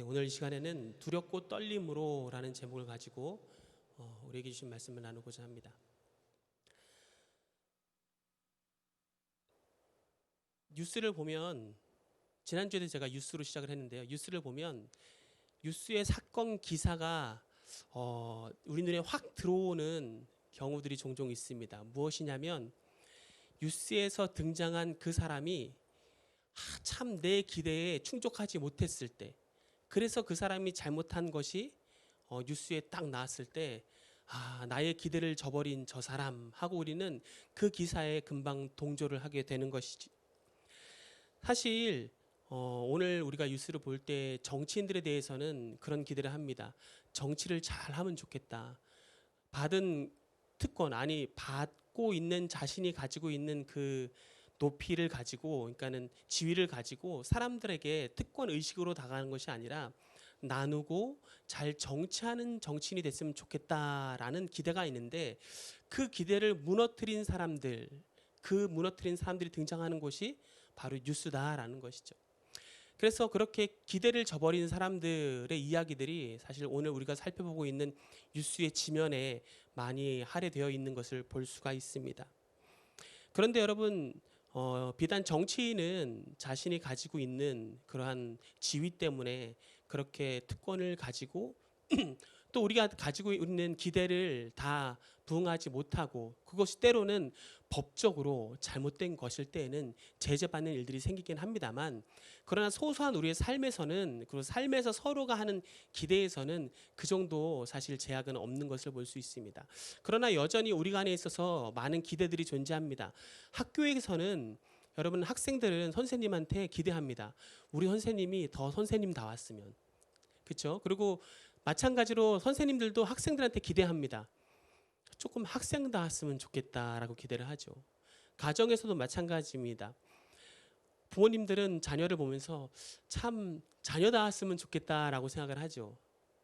오늘 이 시간에는 두렵고 떨림으로 라는 제목을 가지고 우리에게 주신 말씀을 나누고자 합니다. 뉴스를 보면, 지난주에도 제가 뉴스로 시작을 했는데요. 뉴스를 보면 뉴스의 사건 기사가 우리 눈에 확 들어오는 경우들이 종종 있습니다. 무엇이냐면 뉴스에서 등장한 그 사람이 참 내 기대에 충족하지 못했을 때, 그래서 그 사람이 잘못한 것이 뉴스에 딱 나왔을 때, 나의 기대를 저버린 저 사람 하고 우리는 그 기사에 금방 동조를 하게 되는 것이지. 사실 오늘 우리가 뉴스를 볼 때 정치인들에 대해서는 그런 기대를 합니다. 정치를 잘하면 좋겠다. 받은 특권, 아니 받고 있는 자신이 가지고 있는 그 높이를 가지고, 그러니까는 지위를 가지고 사람들에게 특권 의식으로 다가가는 것이 아니라 나누고 잘 정치하는 정치인이 됐으면 좋겠다라는 기대가 있는데, 그 기대를 무너뜨린 사람들, 그 무너뜨린 사람들이 등장하는 곳이 바로 뉴스다라는 것이죠. 그래서 그렇게 기대를 저버린 사람들의 이야기들이 사실 오늘 우리가 살펴보고 있는 뉴스의 지면에 많이 할애되어 있는 것을 볼 수가 있습니다. 그런데 여러분, 비단 정치인은 자신이 가지고 있는 그러한 지위 때문에 그렇게 특권을 가지고 또 우리가 가지고 있는 기대를 다 부응하지 못하고, 그것이 때로는 법적으로 잘못된 것일 때에는 제재받는 일들이 생기긴 합니다만, 그러나 소소한 우리의 삶에서는, 그리고 삶에서 서로가 하는 기대에서는 그 정도 사실 제약은 없는 것을 볼 수 있습니다. 그러나 여전히 우리 간에 있어서 많은 기대들이 존재합니다. 학교에서는 여러분, 학생들은 선생님한테 기대합니다. 우리 선생님이 더 선생님다웠으면, 그렇죠? 그리고 마찬가지로 선생님들도 학생들한테 기대합니다. 조금 학생다웠으면 좋겠다라고 기대를 하죠. 가정에서도 마찬가지입니다. 부모님들은 자녀를 보면서 참 자녀다웠으면 좋겠다라고 생각을 하죠.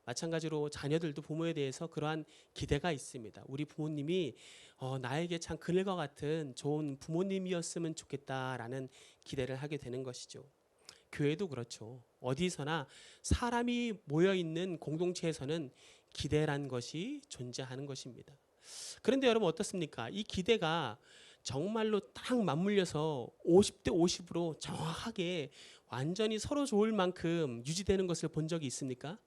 마찬가지로 자녀들도 부모에 대해서 그러한 기대가 있습니다. 우리 부모님이 나에게 참 그늘과 같은 좋은 부모님이었으면 좋겠다라는 기대를 하게 되는 것이죠. 교회도 그렇죠. 어디서나 사람이 모여있는 공동체에서는 기대란 것이 존재하는 것입니다. 그런데 여러분, 어떻습니까? 이 기대가 정말로 딱 맞물려서 50대 50으로 정확하게 완전히 서로 좋을 만큼 유지되는 것을 본 적이 있습니까?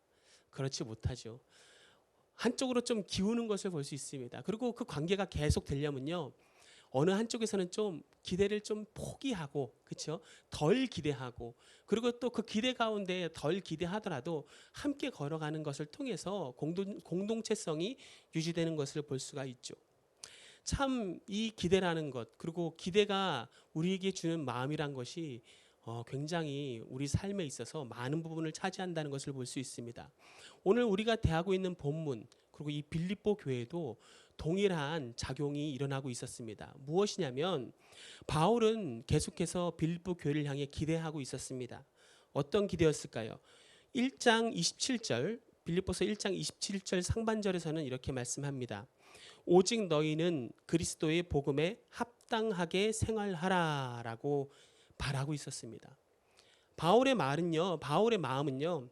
그렇지 못하죠. 한쪽으로 좀 기우는 것을 볼 수 있습니다. 그리고 그 관계가 계속 되려면요, 어느 한쪽에서는 좀 기대를 좀 포기하고, 그렇죠? 덜 기대하고, 그리고 또 그 기대 가운데 덜 기대하더라도 함께 걸어가는 것을 통해서 공동체성이 유지되는 것을 볼 수가 있죠. 참 이 기대라는 것, 그리고 기대가 우리에게 주는 마음이란 것이 굉장히 우리 삶에 있어서 많은 부분을 차지한다는 것을 볼 수 있습니다. 오늘 우리가 대하고 있는 본문, 그리고 이 빌립보 교회도 동일한 작용이 일어나고 있었습니다. 무엇이냐면 바울은 계속해서 빌립보 교회를 향해 기대하고 있었습니다. 어떤 기대였을까요? 1장 27절, 빌립보서 1장 27절 상반절에서는 이렇게 말씀합니다. 오직 너희는 그리스도의 복음에 합당하게 생활하라 라고 바라고 있었습니다. 바울의 마음은요,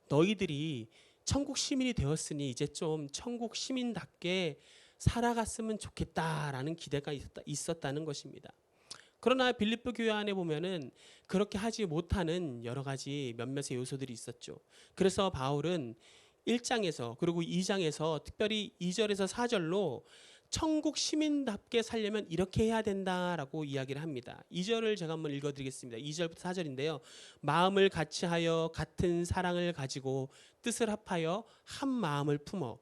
너희들이 천국 시민이 되었으니 이제 좀 천국 시민답게 살아갔으면 좋겠다라는 기대가 있었다는 것입니다. 그러나 빌립보 교회 안에 보면은 그렇게 하지 못하는 여러 가지 몇몇의 요소들이 있었죠. 그래서 바울은 1장에서 그리고 2장에서 특별히 2절에서 4절로 천국 시민답게 살려면 이렇게 해야 된다라고 이야기를 합니다. 2절을 제가 한번 읽어드리겠습니다. 2절부터 4절인데요. 마음을 같이하여 같은 사랑을 가지고 뜻을 합하여 한 마음을 품어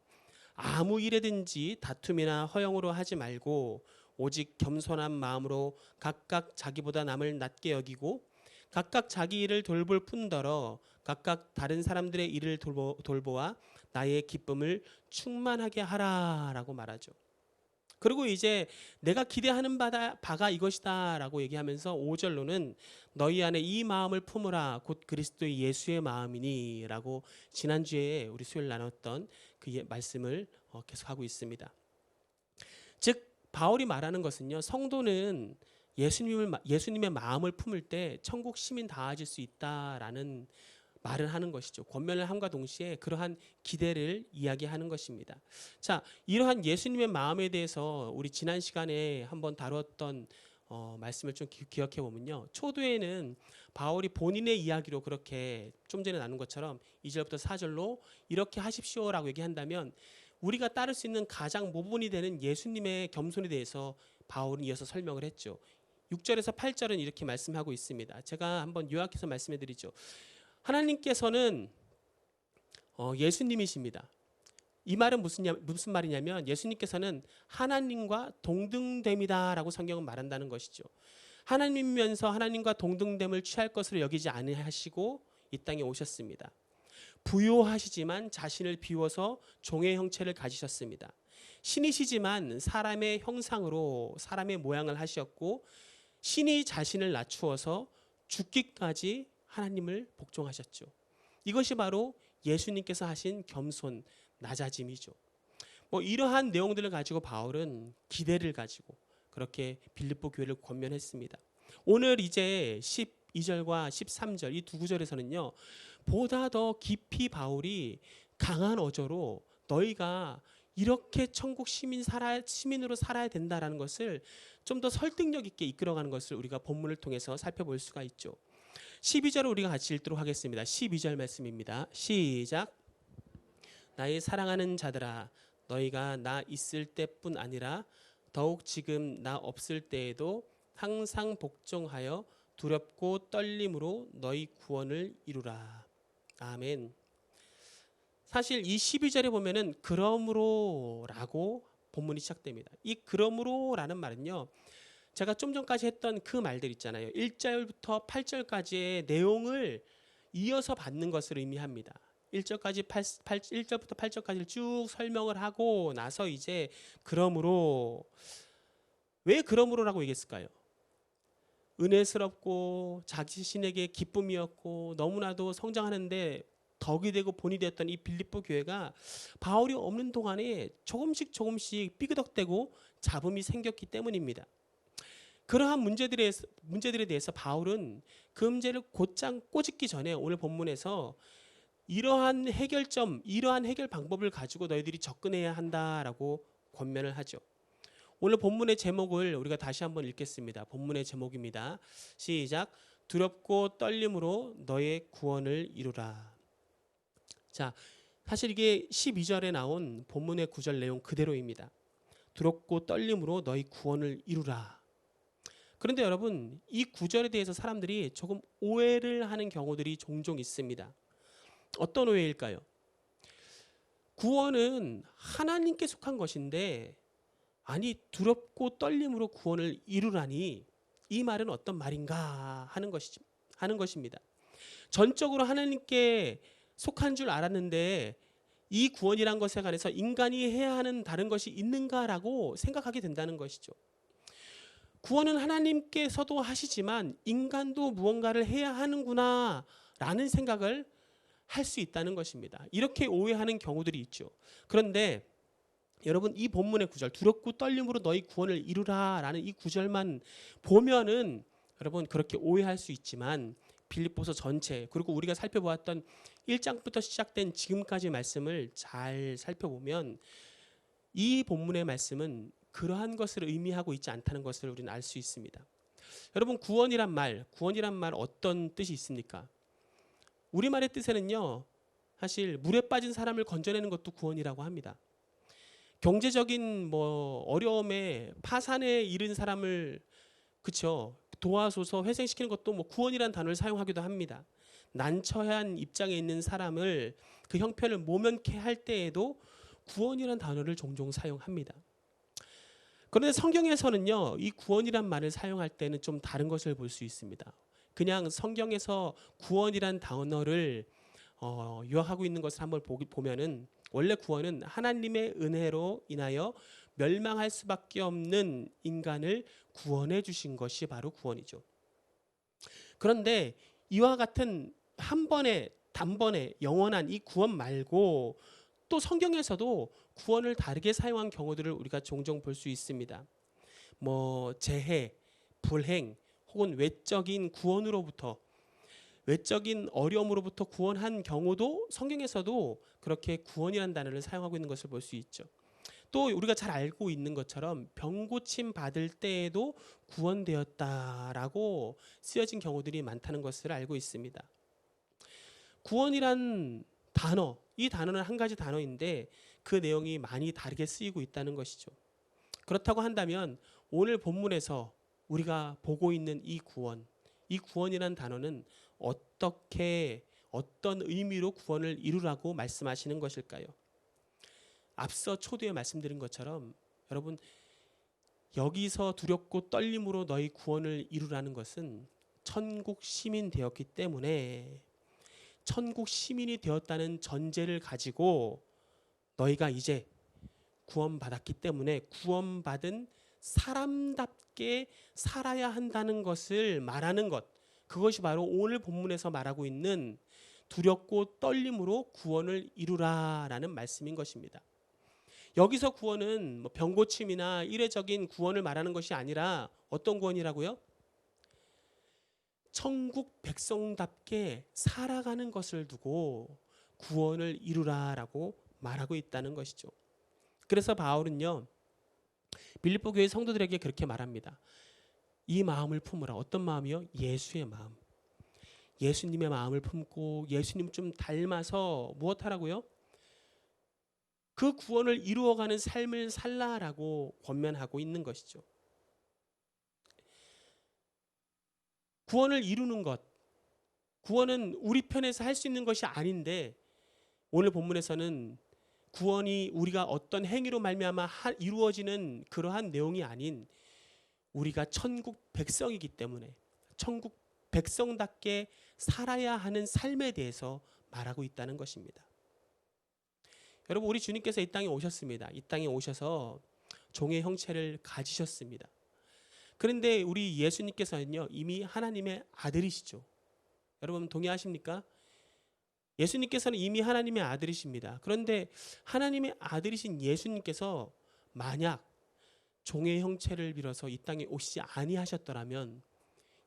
아무 일에든지 다툼이나 허영으로 하지 말고 오직 겸손한 마음으로 각각 자기보다 남을 낮게 여기고 각각 자기 일을 돌볼 뿐더러 각각 다른 사람들의 일을 돌보아 나의 기쁨을 충만하게 하라라고 말하죠. 그리고 이제 내가 기대하는 바가 이것이다 라고 얘기하면서 5절로는 너희 안에 이 마음을 품으라 곧 그리스도의 예수의 마음이니 라고 지난주에 우리 수요일 나눴던 그 말씀을 계속하고 있습니다. 즉 바울이 말하는 것은요, 성도는 예수님의 마음을 품을 때 천국 시민 다아질 수 있다라는 말을 하는 것이죠. 권면을 함과 동시에 그러한 기대를 이야기하는 것입니다. 자, 이러한 예수님의 마음에 대해서 우리 지난 시간에 한번 다뤘던 말씀을 좀 기억해 보면요. 초두에는 바울이 본인의 이야기로 그렇게 좀 전에 나눈 것처럼 2절부터 4절로 이렇게 하십시오라고 얘기한다면 우리가 따를 수 있는 가장 모본이 되는 예수님의 겸손에 대해서 바울은 이어서 설명을 했죠. 6절에서 8절은 이렇게 말씀하고 있습니다. 제가 한번 요약해서 말씀해 드리죠. 하나님께서는 예수님이십니다. 이 말은 무슨 말이냐면 예수님께서는 하나님과 동등됨이다라고 성경은 말한다는 것이죠. 하나님이면서 하나님과 동등됨을 취할 것으로 여기지 아니하시고 이 땅에 오셨습니다. 부요하시지만 자신을 비워서 종의 형체를 가지셨습니다. 신이시지만 사람의 형상으로 사람의 모양을 하셨고 신이 자신을 낮추어서 죽기까지 하나님을 복종하셨죠. 이것이 바로 예수님께서 하신 겸손, 낮아짐이죠. 이러한 내용들을 가지고 바울은 기대를 가지고 그렇게 빌립보 교회를 권면했습니다. 오늘 이제 12절과 13절 이 두 구절에서는요. 보다 더 깊이 바울이 강한 어조로 너희가 이렇게 천국 시민으로 살아야 된다라는 것을 좀 더 설득력 있게 이끌어가는 것을 우리가 본문을 통해서 살펴볼 수가 있죠. 12절을 우리가 같이 읽도록 하겠습니다. 12절 말씀입니다. 시작. 나의 사랑하는 자들아 너희가 나 있을 때뿐 아니라 더욱 지금 나 없을 때에도 항상 복종하여 두렵고 떨림으로 너희 구원을 이루라. 아멘. 사실 이 12절에 보면은 그러므로라고 본문이 시작됩니다. 이 그러므로라는 말은요. 제가 좀 전까지 했던 그 말들 있잖아요. 1절부터 8절까지의 내용을 이어서 받는 것을 의미합니다. 1절부터 8절까지를 쭉 설명을 하고 나서 이제 그러므로 왜 그러므로라고 얘기했을까요? 은혜스럽고 자신에게 기쁨이었고 너무나도 성장하는데 덕이 되고 본이 되었던 이 빌립보 교회가 바울이 없는 동안에 조금씩 삐그덕대고 잡음이 생겼기 때문입니다. 그러한 문제들에 대해서 바울은 그 문제를 곧장 꼬집기 전에 오늘 본문에서 이러한 해결 방법을 가지고 너희들이 접근해야 한다라고 권면을 하죠. 오늘 본문의 제목을 우리가 다시 한번 읽겠습니다. 본문의 제목입니다. 시작. 두렵고 떨림으로 너의 구원을 이루라. 자, 사실 이게 12절에 나온 본문의 9절 내용 그대로입니다. 두렵고 떨림으로 너희 구원을 이루라. 그런데 여러분, 이 9절에 대해서 사람들이 조금 오해를 하는 경우들이 종종 있습니다. 어떤 오해일까요? 구원은 하나님께 속한 것인데 아니 두렵고 떨림으로 구원을 이루라니 이 말은 어떤 말인가 하는 것입니다. 전적으로 하나님께 속한 줄 알았는데 이 구원이란 것에 관해서 인간이 해야 하는 다른 것이 있는가라고 생각하게 된다는 것이죠. 구원은 하나님께서도 하시지만 인간도 무언가를 해야 하는구나 라는 생각을 할 수 있다는 것입니다. 이렇게 오해하는 경우들이 있죠. 그런데 여러분 이 본문의 구절 두렵고 떨림으로 너희 구원을 이루라 라는 이 구절만 보면은 여러분 그렇게 오해할 수 있지만 빌립보서 전체 그리고 우리가 살펴보았던 1장부터 시작된 지금까지 말씀을 잘 살펴보면 이 본문의 말씀은 그러한 것을 의미하고 있지 않다는 것을 우리는 알 수 있습니다. 여러분 구원이란 말 어떤 뜻이 있습니까? 우리말의 뜻에는요. 사실 물에 빠진 사람을 건져내는 것도 구원이라고 합니다. 경제적인 어려움에 파산에 이른 사람을 도와줘서 회생시키는 것도 구원이라는 단어를 사용하기도 합니다. 난처한 입장에 있는 사람을 그 형편을 모면케 할 때에도 구원이라는 단어를 종종 사용합니다. 그런데 성경에서는요, 이 구원이란 말을 사용할 때는 좀 다른 것을 볼 수 있습니다. 그냥 성경에서 구원이란 단어를 요약하고 있는 것을 한번 보면은 원래 구원은 하나님의 은혜로 인하여 멸망할 수밖에 없는 인간을 구원해 주신 것이 바로 구원이죠. 그런데 이와 같은 단번에 영원한 이 구원 말고 또 성경에서도 구원을 다르게 사용한 경우들을 우리가 종종 볼 수 있습니다. 재해, 불행 혹은 외적인 구원으로부터 외적인 어려움으로부터 구원한 경우도 성경에서도 그렇게 구원이라는 단어를 사용하고 있는 것을 볼 수 있죠. 또 우리가 잘 알고 있는 것처럼 병 고침 받을 때에도 구원되었다라고 쓰여진 경우들이 많다는 것을 알고 있습니다. 구원이란 단어, 이 단어는 한 가지 단어인데 그 내용이 많이 다르게 쓰이고 있다는 것이죠. 그렇다고 한다면 오늘 본문에서 우리가 보고 있는 이 구원이란 단어는 어떤 의미로 구원을 이루라고 말씀하시는 것일까요? 앞서 초두에 말씀드린 것처럼 여러분, 여기서 두렵고 떨림으로 너희 구원을 이루라는 것은 천국 시민 되었기 때문에, 천국 시민이 되었다는 전제를 가지고 너희가 이제 구원받았기 때문에 구원받은 사람답게 살아야 한다는 것을 말하는 것, 그것이 바로 오늘 본문에서 말하고 있는 두렵고 떨림으로 구원을 이루라라는 말씀인 것입니다. 여기서 구원은 병고침이나 일회적인 구원을 말하는 것이 아니라 어떤 구원이라고요? 천국 백성답게 살아가는 것을 두고 구원을 이루라라고 말하고 있다는 것이죠. 그래서 바울은요, 빌립보 교회 성도들에게 그렇게 말합니다. 이 마음을 품으라. 어떤 마음이요? 예수의 마음. 예수님의 마음을 품고 예수님 좀 닮아서 무엇하라고요? 그 구원을 이루어가는 삶을 살라라고 권면하고 있는 것이죠. 구원을 이루는 것, 구원은 우리 편에서 할 수 있는 것이 아닌데 오늘 본문에서는 구원이 우리가 어떤 행위로 말미암아 이루어지는 그러한 내용이 아닌 우리가 천국 백성이기 때문에 천국 백성답게 살아야 하는 삶에 대해서 말하고 있다는 것입니다. 여러분, 우리 주님께서 이 땅에 오셨습니다. 이 땅에 오셔서 종의 형체를 가지셨습니다. 그런데 우리 예수님께서는요, 이미 하나님의 아들이시죠. 여러분 동의하십니까? 예수님께서는 이미 하나님의 아들이십니다. 그런데 하나님의 아들이신 예수님께서 만약 종의 형체를 빌어서 이 땅에 오시지 아니하셨더라면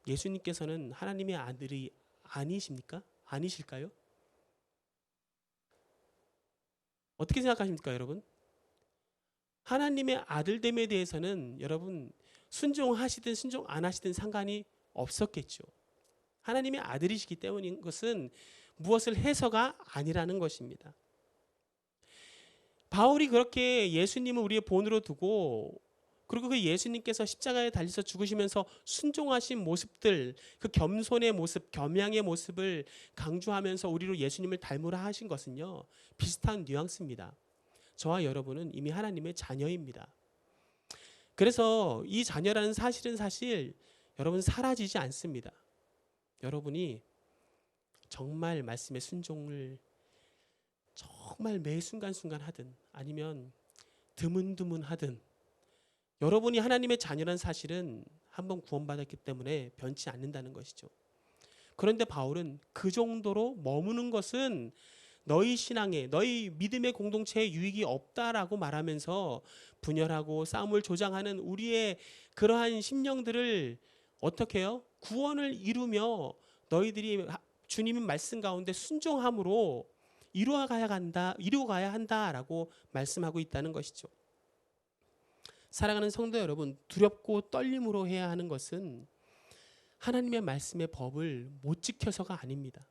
예수님께서는 하나님의 아들이 아니십니까? 아니실까요? 어떻게 생각하십니까, 여러분? 하나님의 아들됨에 대해서는 여러분 순종하시든 순종 안 하시든 상관이 없었겠죠. 하나님의 아들이시기 때문인 것은 무엇을 해서가 아니라는 것입니다. 바울이 그렇게 예수님을 우리의 본으로 두고 그리고 그 예수님께서 십자가에 달려서 죽으시면서 순종하신 모습들, 그 겸손의 모습, 겸양의 모습을 강조하면서 우리로 예수님을 닮으라 하신 것은요, 비슷한 뉘앙스입니다. 저와 여러분은 이미 하나님의 자녀입니다. 그래서 이 자녀라는 사실은 사실 여러분 사라지지 않습니다. 여러분이 정말 말씀의 순종을 정말 매 순간순간 하든 아니면 드문드문 하든 여러분이 하나님의 자녀라는 사실은 한번 구원받았기 때문에 변치 않는다는 것이죠. 그런데 바울은 그 정도로 머무는 것은 너희 신앙에, 너희 믿음의 공동체에 유익이 없다라고 말하면서 분열하고 싸움을 조장하는 우리의 그러한 심령들을 어떻게 해요? 구원을 이루며 너희들이 주님의 말씀 가운데 순종함으로 이루어 가야 한다라고 말씀하고 있다는 것이죠. 사랑하는 성도 여러분, 두렵고 떨림으로 해야 하는 것은 하나님의 말씀의 법을 못 지켜서가 아닙니다.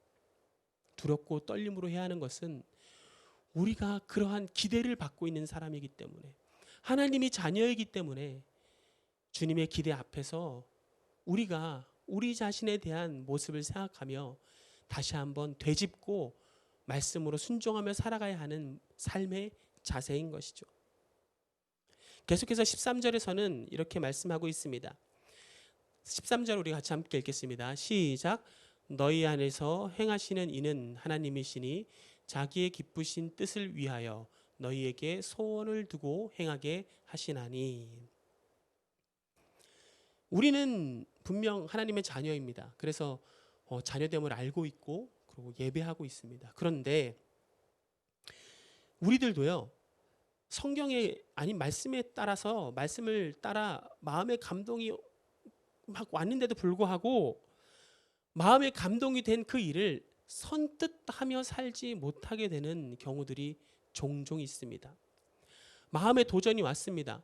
두렵고 떨림으로 해야 하는 것은 우리가 그러한 기대를 받고 있는 사람이기 때문에, 하나님이 자녀이기 때문에 주님의 기대 앞에서 우리가 우리 자신에 대한 모습을 생각하며 다시 한번 되짚고 말씀으로 순종하며 살아가야 하는 삶의 자세인 것이죠. 계속해서 13절에서는 이렇게 말씀하고 있습니다. 13절 우리 같이 함께 읽겠습니다. 시작. 너희 안에서 행하시는 이는 하나님이시니 자기의 기쁘신 뜻을 위하여 너희에게 소원을 두고 행하게 하시나니. 우리는 분명 하나님의 자녀입니다. 그래서 자녀됨을 알고 있고 그리고 예배하고 있습니다. 그런데 우리들도요, 성경에 아닌 말씀에 따라서 말씀을 따라 마음의 감동이 막 왔는데도 불구하고 마음에 감동이 된 그 일을 선뜻하며 살지 못하게 되는 경우들이 종종 있습니다. 마음에 도전이 왔습니다.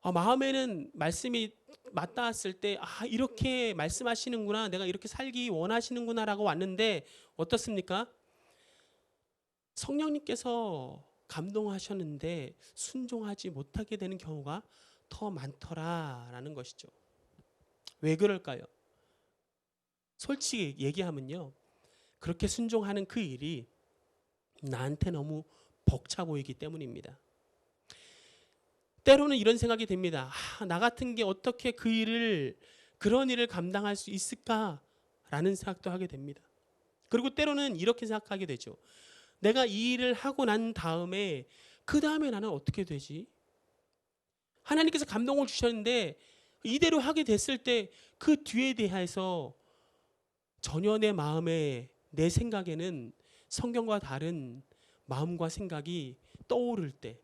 마음에는 말씀이 맞닿았을 때 이렇게 말씀하시는구나, 내가 이렇게 살기 원하시는구나라고 왔는데 어떻습니까? 성령님께서 감동하셨는데 순종하지 못하게 되는 경우가 더 많더라라는 것이죠. 왜 그럴까요? 솔직히 얘기하면요, 그렇게 순종하는 그 일이 나한테 너무 벅차 보이기 때문입니다. 때로는 이런 생각이 듭니다. 나 같은 게 어떻게 그런 일을 감당할 수 있을까라는 생각도 하게 됩니다. 그리고 때로는 이렇게 생각하게 되죠. 내가 이 일을 하고 난 다음에 그 다음에 나는 어떻게 되지? 하나님께서 감동을 주셨는데 이대로 하게 됐을 때 그 뒤에 대해서 전혀 내 마음에, 내 생각에는 성경과 다른 마음과 생각이 떠오를 때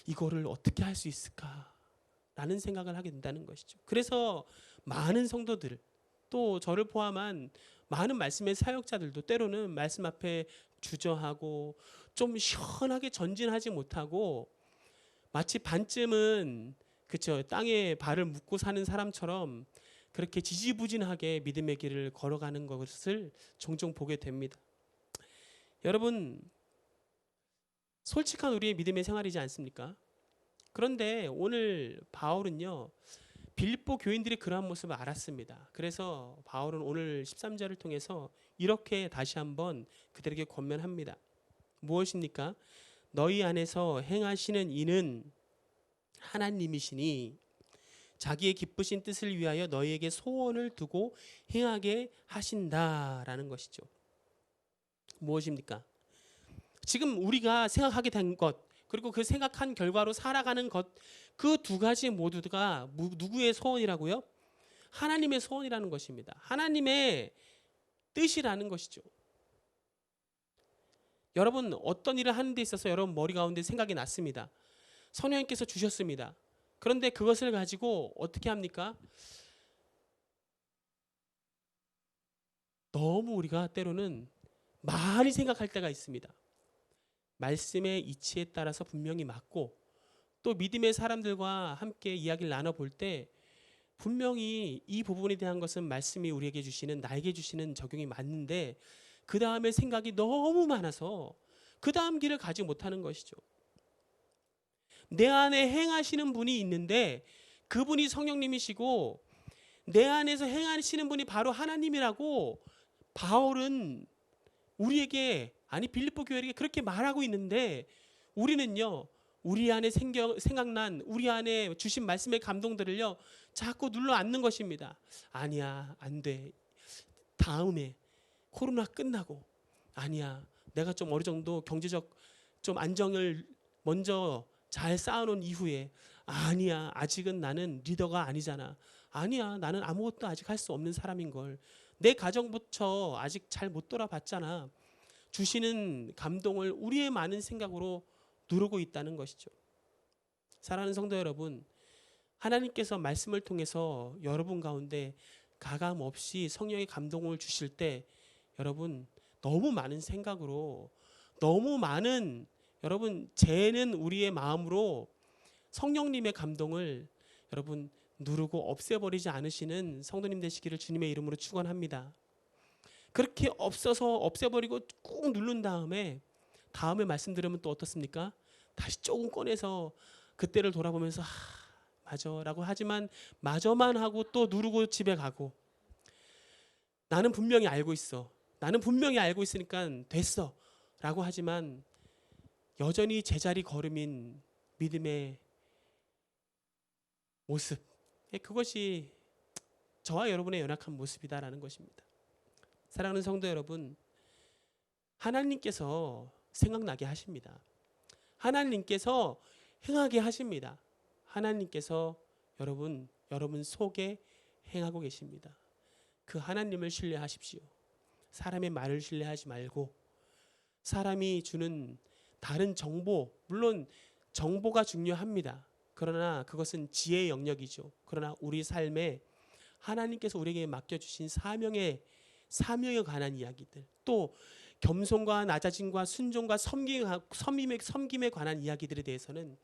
이거를 어떻게 할 수 있을까라는 생각을 하게 된다는 것이죠. 그래서 많은 성도들, 또 저를 포함한 많은 말씀의 사역자들도 때로는 말씀 앞에 주저하고 좀 시원하게 전진하지 못하고 마치 반쯤은 그쵸, 땅에 발을 묶고 사는 사람처럼 그렇게 지지부진하게 믿음의 길을 걸어가는 것을 종종 보게 됩니다. 여러분, 솔직한 우리의 믿음의 생활이지 않습니까? 그런데 오늘 바울은요, 빌립보 교인들이 그러한 모습을 알았습니다. 그래서 바울은 오늘 13절을 통해서 이렇게 다시 한번 그들에게 권면합니다. 무엇입니까? 너희 안에서 행하시는 이는 하나님이시니 자기의 기쁘신 뜻을 위하여 너희에게 소원을 두고 행하게 하신다라는 것이죠. 무엇입니까? 지금 우리가 생각하게 된 것, 그리고 그 생각한 결과로 살아가는 것, 그 두 가지 모두가 누구의 소원이라고요? 하나님의 소원이라는 것입니다. 하나님의 뜻이라는 것이죠. 여러분, 어떤 일을 하는 데 있어서 여러분 머리 가운데 생각이 났습니다. 성령님께서 주셨습니다. 그런데 그것을 가지고 어떻게 합니까? 너무 우리가 때로는 많이 생각할 때가 있습니다. 말씀의 이치에 따라서 분명히 맞고, 또 믿음의 사람들과 함께 이야기를 나눠볼 때 분명히 이 부분에 대한 것은 말씀이 우리에게 주시는, 나에게 주시는 적용이 맞는데 그 다음에 생각이 너무 많아서 그 다음 길을 가지 못하는 것이죠. 내 안에 행하시는 분이 있는데 그분이 성령님이시고 내 안에서 행하시는 분이 바로 하나님이라고 바울은 우리에게, 아니 빌립보 교회에게 그렇게 말하고 있는데 우리는요, 우리 안에 생각난, 우리 안에 주신 말씀의 감동들을요 자꾸 눌러 앉는 것입니다. 아니야, 안 돼. 다음에 코로나 끝나고, 아니야, 내가 좀 어느 정도 경제적 좀 안정을 먼저 잘 쌓아놓은 이후에, 아니야, 아직은 나는 리더가 아니잖아. 아니야, 나는 아무것도 아직 할 수 없는 사람인걸. 내 가정부터 아직 잘 못 돌아봤잖아. 주시는 감동을 우리의 많은 생각으로 누르고 있다는 것이죠. 사랑하는 성도 여러분, 하나님께서 말씀을 통해서 여러분 가운데 가감 없이 성령의 감동을 주실 때 여러분 너무 많은 생각으로, 너무 많은, 여러분 죄는 우리의 마음으로 성령님의 감동을 여러분 누르고 없애버리지 않으시는 성도님 되시기를 주님의 이름으로 축원합니다. 그렇게 없애버리고 꾹 누른 다음에 말씀 들으면 또 어떻습니까? 다시 조금 꺼내서 그때를 돌아보면서 맞아 라고 하지만 마저만 하고 또 누르고 집에 가고, 나는 분명히 알고 있어, 나는 분명히 알고 있으니까 됐어 라고 하지만 여전히 제자리 걸음인 믿음의 모습, 그것이 저와 여러분의 연약한 모습이다라는 것입니다. 사랑하는 성도 여러분, 하나님께서 생각나게 하십니다. 하나님께서 행하게 하십니다. 하나님께서 여러분 속에 행하고 계십니다. 그 하나님을 신뢰하십시오. 사람의 말을 신뢰하지 말고 사람이 주는 다른 정보, 물론 정보가 중요합니다. 그러나 그것은 지혜의 영역이죠. 그러나 우리 삶에 하나님께서 우리에게 맡겨주신 사명에 관한 이야기들, 또 겸손과 낮아짐과 순종과 섬김에 관한 이야기들에 대해서는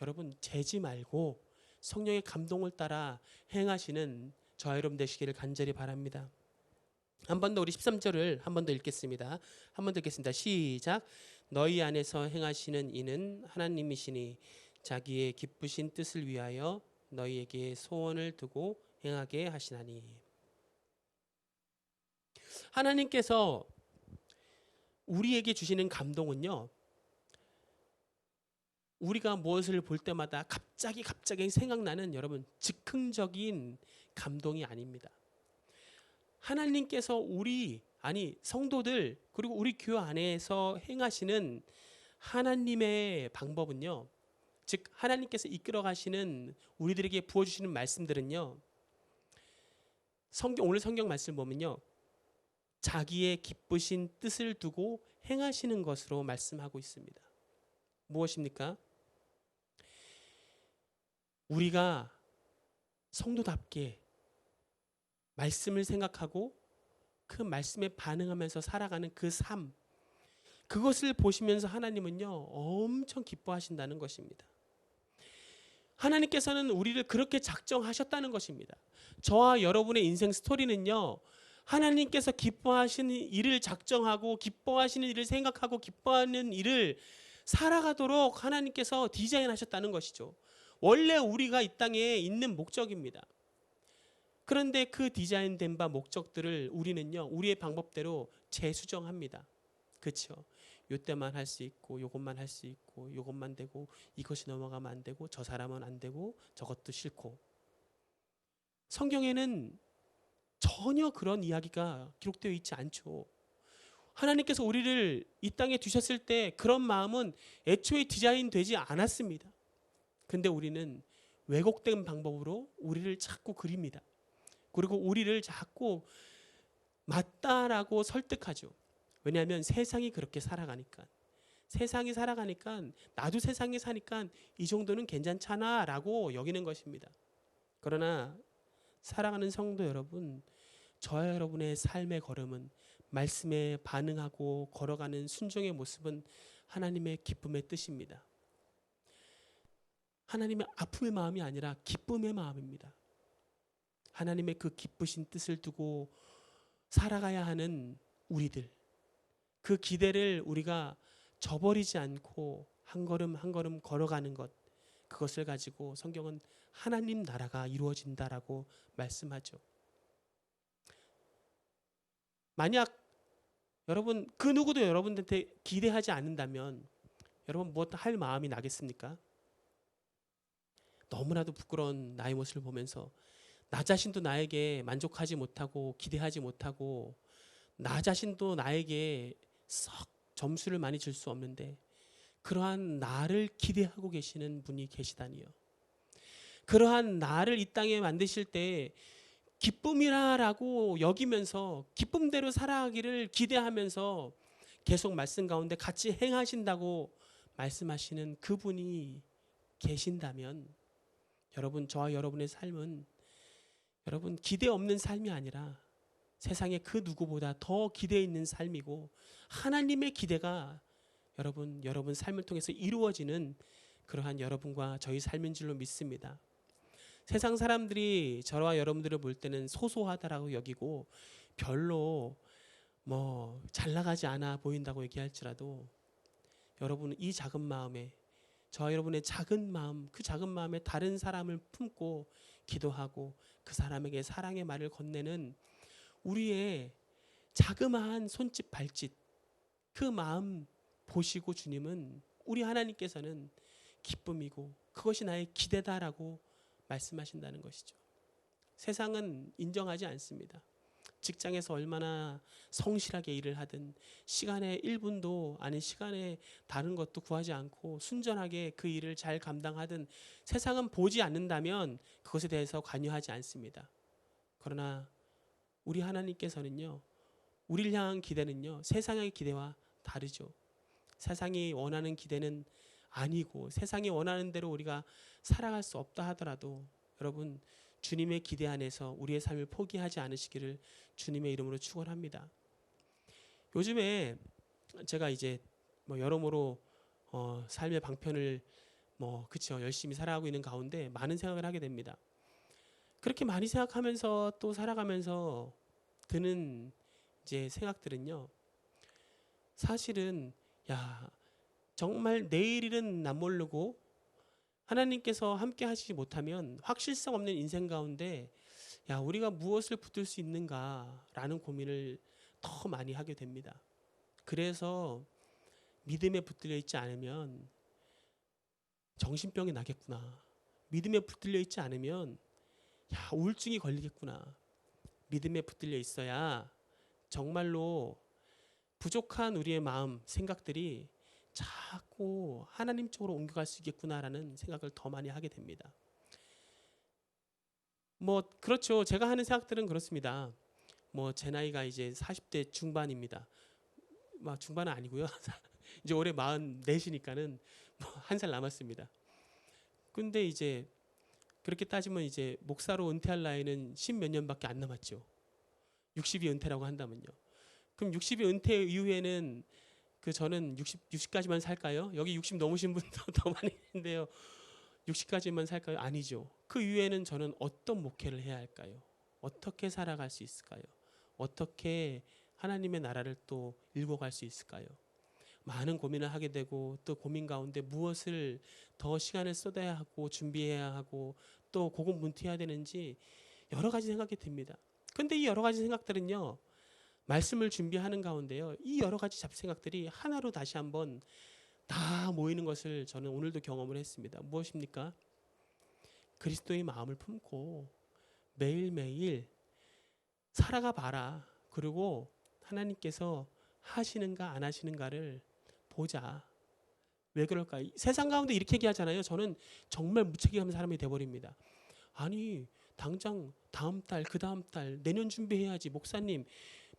여러분 재지 말고 성령의 감동을 따라 행하시는 저와 여러분 되시기를 간절히 바랍니다. 한 번 더 우리 13절을 한 번 더 읽겠습니다. 한 번 더 읽겠습니다. 시작. 너희 안에서 행하시는 이는 하나님이시니 자기의 기쁘신 뜻을 위하여 너희에게 소원을 두고 행하게 하시나니. 하나님께서 우리에게 주시는 감동은요, 우리가 무엇을 볼 때마다 갑자기 생각나는 여러분 즉흥적인 감동이 아닙니다. 하나님께서 성도들 그리고 우리 교회 안에서 행하시는 하나님의 방법은요, 즉 하나님께서 이끌어 가시는 우리들에게 부어주시는 말씀들은요, 오늘 성경 말씀 보면요, 자기의 기쁘신 뜻을 두고 행하시는 것으로 말씀하고 있습니다. 무엇입니까? 우리가 성도답게 말씀을 생각하고 그 말씀에 반응하면서 살아가는 그 삶, 그것을 보시면서 하나님은요 엄청 기뻐하신다는 것입니다. 하나님께서는 우리를 그렇게 작정하셨다는 것입니다. 저와 여러분의 인생 스토리는요, 하나님께서 기뻐하시는 일을 작정하고 기뻐하시는 일을 생각하고 기뻐하는 일을 살아가도록 하나님께서 디자인하셨다는 것이죠. 원래 우리가 이 땅에 있는 목적입니다. 그런데 그 디자인된 바 목적들을 우리는요, 우리의 방법대로 재수정합니다. 그렇죠? 요때만 할 수 있고 요것만 할 수 있고 요것만 되고 이것이 넘어가면 안 되고 저 사람은 안 되고 저것도 싫고. 성경에는 전혀 그런 이야기가 기록되어 있지 않죠. 하나님께서 우리를 이 땅에 두셨을 때 그런 마음은 애초에 디자인되지 않았습니다. 근데 우리는 왜곡된 방법으로 우리를 자꾸 그립니다. 그리고 우리를 자꾸 맞다라고 설득하죠. 왜냐하면 세상이 그렇게 살아가니까. 세상이 살아가니까 나도 세상에 사니까 이 정도는 괜찮잖아 라고 여기는 것입니다. 그러나 사랑하는 성도 여러분, 저와 여러분의 삶의 걸음은, 말씀에 반응하고 걸어가는 순종의 모습은 하나님의 기쁨의 뜻입니다. 하나님의 아픔의 마음이 아니라 기쁨의 마음입니다. 하나님의 그 기쁘신 뜻을 두고 살아가야 하는 우리들, 그 기대를 우리가 저버리지 않고 한 걸음 한 걸음 걸어가는 것, 그것을 가지고 성경은 하나님 나라가 이루어진다라고 말씀하죠. 만약 여러분 그 누구도 여러분한테 기대하지 않는다면 여러분 무엇 할 마음이 나겠습니까? 너무나도 부끄러운 나의 모습을 보면서 나 자신도 나에게 만족하지 못하고 기대하지 못하고 나 자신도 나에게 썩 점수를 많이 줄 수 없는데 그러한 나를 기대하고 계시는 분이 계시다니요. 그러한 나를 이 땅에 만드실 때 기쁨이라고 여기면서 기쁨대로 살아가기를 기대하면서 계속 말씀 가운데 같이 행하신다고 말씀하시는 그분이 계신다면 여러분, 저와 여러분의 삶은 여러분 기대 없는 삶이 아니라 세상의 그 누구보다 더 기대 있는 삶이고 하나님의 기대가 여러분 삶을 통해서 이루어지는 그러한 여러분과 저희 삶인 줄로 믿습니다. 세상 사람들이 저와 여러분들을 볼 때는 소소하다라고 여기고 별로 잘 나가지 않아 보인다고 얘기할지라도 여러분은 이 작은 마음에, 저와 여러분의 작은 마음, 그 작은 마음에 다른 사람을 품고 기도하고 그 사람에게 사랑의 말을 건네는 우리의 자그마한 손짓 발짓, 그 마음 보시고 주님은, 우리 하나님께서는 기쁨이고 그것이 나의 기대다라고 말씀하신다는 것이죠. 세상은 인정하지 않습니다. 직장에서 얼마나 성실하게 일을 하든 시간에 1분도 아닌 시간에 다른 것도 구하지 않고 순전하게 그 일을 잘 감당하든 세상은 보지 않는다면 그것에 대해서 관여하지 않습니다. 그러나 우리 하나님께서는요, 우리를 향한 기대는요, 세상의 기대와 다르죠. 세상이 원하는 기대는 아니고 세상이 원하는 대로 우리가 살아갈 수 없다 하더라도 여러분 주님의 기대 안에서 우리의 삶을 포기하지 않으시기를 주님의 이름으로 축원합니다. 요즘에 제가 이제 뭐 여러모로 삶의 방편을 그쵸, 열심히 살아가고 있는 가운데 많은 생각을 하게 됩니다. 그렇게 많이 생각하면서 또 살아가면서 드는 이제 생각들은요. 사실은 야, 정말 내일 일은 남 모르고 하나님께서 함께 하시지 못하면 확실성 없는 인생 가운데 야, 우리가 무엇을 붙들 수 있는가라는 고민을 더 많이 하게 됩니다. 그래서 믿음에 붙들려 있지 않으면 정신병이 나겠구나. 믿음에 붙들려 있지 않으면 야, 우울증이 걸리겠구나. 믿음에 붙들려 있어야 정말로 부족한 우리의 마음, 생각들이 자꾸 하나님 쪽으로 옮겨갈 수 있겠구나라는 생각을 더 많이 하게 됩니다. 그렇죠. 제가 하는 생각들은 그렇습니다. 제 나이가 이제 40대 중반입니다. 중반은 아니고요. 이제 올해 44이니까는 한 살 남았습니다. 근데 이제 그렇게 따지면 이제 목사로 은퇴할 나이는 10몇 년밖에 안 남았죠. 60이 은퇴라고 한다면요. 그럼 60이 은퇴 이후에는 저는 60까지만 살까요? 여기 60 넘으신 분도 더 많이 있는데요. 60까지만 살까요? 아니죠. 그 이후에는 저는 어떤 목회를 해야 할까요? 어떻게 살아갈 수 있을까요? 어떻게 하나님의 나라를 또 일궈갈 수 있을까요? 많은 고민을 하게 되고 또 고민 가운데 무엇을 더 시간을 쏟아야 하고 준비해야 하고 또 고군분투해야 되는지 여러 가지 생각이 듭니다. 근데 이 여러 가지 생각들은요. 말씀을 준비하는 가운데요. 이 여러 가지 잡생각들이 하나로 다시 한번 다 모이는 것을 저는 오늘도 경험을 했습니다. 무엇입니까? 그리스도의 마음을 품고 매일매일 살아가 봐라. 그리고 하나님께서 하시는가 안 하시는가를 보자. 왜 그럴까? 세상 가운데 이렇게 얘기하잖아요. 저는 정말 무책임한 사람이 돼버립니다. 아니 당장 다음 달, 그 다음 달, 내년 준비해야지. 목사님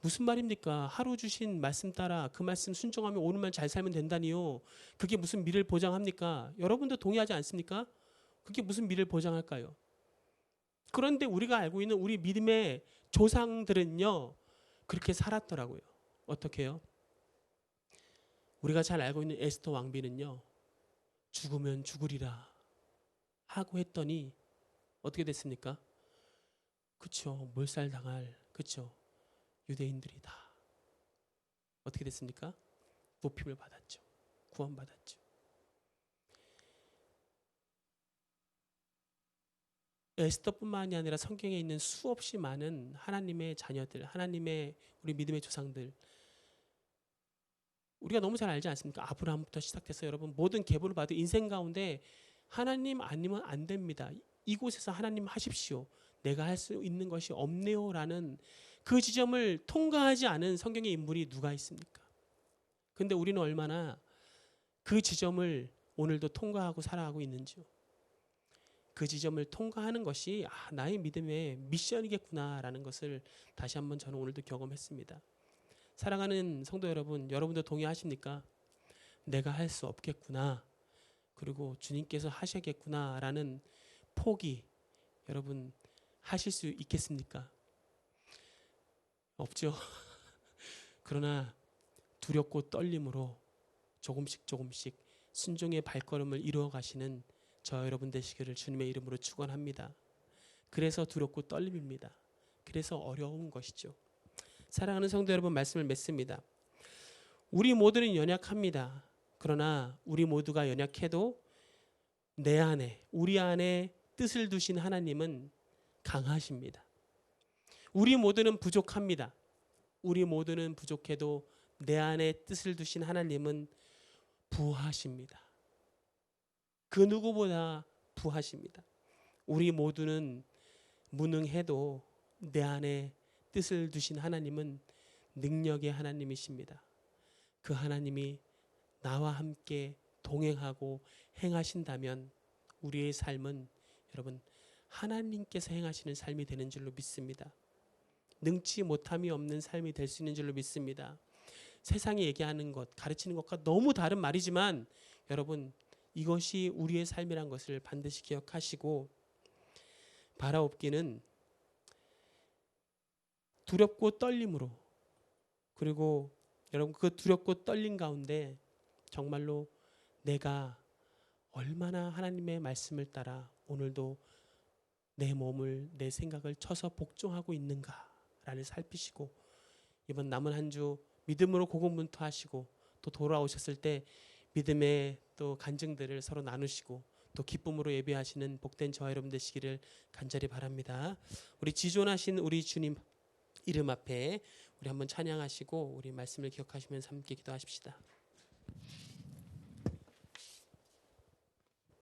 무슨 말입니까? 하루 주신 말씀 따라 그 말씀 순종하면 오늘만 잘 살면 된다니요. 그게 무슨 미래를 보장합니까? 여러분도 동의하지 않습니까? 그게 무슨 미래를 보장할까요? 그런데 우리가 알고 있는 우리 믿음의 조상들은요. 그렇게 살았더라고요. 어떻게 해요? 우리가 잘 알고 있는 에스더 왕비는요. 죽으면 죽으리라 하고 했더니 어떻게 됐습니까? 그쵸. 몰살당할 그쵸. 유대인들이다. 어떻게 됐습니까? 높임을 받았죠. 구원받았죠. 에스더뿐만이 아니라 성경에 있는 수없이 많은 하나님의 자녀들, 하나님의 우리 믿음의 조상들, 우리가 너무 잘 알지 않습니까? 아브라함부터 시작돼서 여러분 모든 계보를 봐도 인생 가운데 하나님 아니면 안 됩니다. 이곳에서 하나님 하십시오. 내가 할 수 있는 것이 없네요라는 그 지점을 통과하지 않은 성경의 인물이 누가 있습니까? 근데 우리는 얼마나 그 지점을 오늘도 통과하고 살아가고 있는지요. 그 지점을 통과하는 것이 나의 믿음의 미션이겠구나라는 것을 다시 한번 저는 오늘도 경험했습니다. 사랑하는 성도 여러분, 여러분도 동의하십니까? 내가 할 수 없겠구나. 그리고 주님께서 하셔야겠구나라는 포기 여러분 하실 수 있겠습니까? 없죠. 그러나 두렵고 떨림으로 조금씩 순종의 발걸음을 이루어 가시는 저 여러분 되시기를 주님의 이름으로 축원합니다. 그래서 두렵고 떨림입니다. 그래서 어려운 것이죠. 사랑하는 성도 여러분 말씀을 맺습니다. 우리 모두는 연약합니다. 그러나 우리 모두가 연약해도 내 안에 우리 안에 뜻을 두신 하나님은 강하십니다. 우리 모두는 부족합니다. 우리 모두는 부족해도 내 안에 뜻을 두신 하나님은 부하십니다. 그 누구보다 부하십니다. 우리 모두는 무능해도 내 안에 뜻을 두신 하나님은 능력의 하나님이십니다. 그 하나님이 나와 함께 동행하고 행하신다면 우리의 삶은 여러분 하나님께서 행하시는 삶이 되는 줄로 믿습니다. 능치 못함이 없는 삶이 될 수 있는 줄로 믿습니다. 세상이 얘기하는 것, 가르치는 것과 너무 다른 말이지만 여러분 이것이 우리의 삶이란 것을 반드시 기억하시고 바라옵기는 두렵고 떨림으로, 그리고 여러분 그 두렵고 떨림 가운데 정말로 내가 얼마나 하나님의 말씀을 따라 오늘도 내 몸을 내 생각을 쳐서 복종하고 있는가를 살피시고 이번 남은 한 주 믿음으로 고군분투하시고 또 돌아오셨을 때 믿음의 또 간증들을 서로 나누시고 또 기쁨으로 예배하시는 복된 저와 여러분 되시기를 간절히 바랍니다. 우리 지존하신 우리 주님 이름 앞에 우리 한번 찬양하시고 우리 말씀을 기억하시면서 함께 기도하십시다.